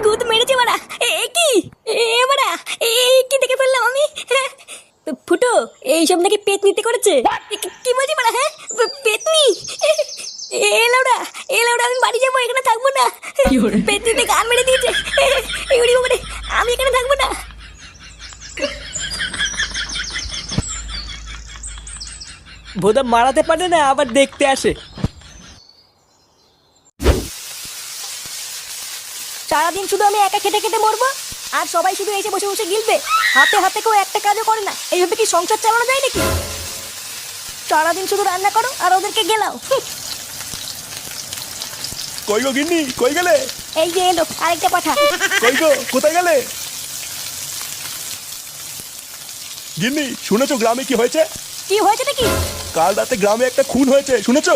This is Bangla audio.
গুদ মেরেছে মারা। এ কি মারা, কি দেখে ফেললাম আমি? ফুটো, এইসব নাকি পেতনিতে করেছে? কি বলছি মারা? হ্যাঁ, পেতনি? এলাউডা, এলাউডা, আমি বাড়ি যাবো, এখানে থাকবো না। পেতনিতে গান মেরে দিয়েছে। এগুলি বাবারে, আমি এখানে থাকবো না। ভোদা মারাতে পারে না, আবার দেখতে আসে। সারাদিন শুধু আমি একা খেটে খেটে মরবো, আর সবাই শুধু এসে বসে বসে গিলবে। হাতে হাতে কেউ একটা কাজও করে না। এইভাবে কি সংসার চালানো যায় নাকি? সারাদিন শুধু রান্না করো আর ওদেরকে গেলাও। কই গো গিন্নি, কই গেলে? এই যে এলো আরেকটা পাঠা। কই গো, কোথায় গেলে? গিন্নি, শুনেছো গ্রামে কি হয়েছে? কি হয়েছে নাকি? কাল রাতে গ্রামে একটা খুন হয়েছে, শুনেছো?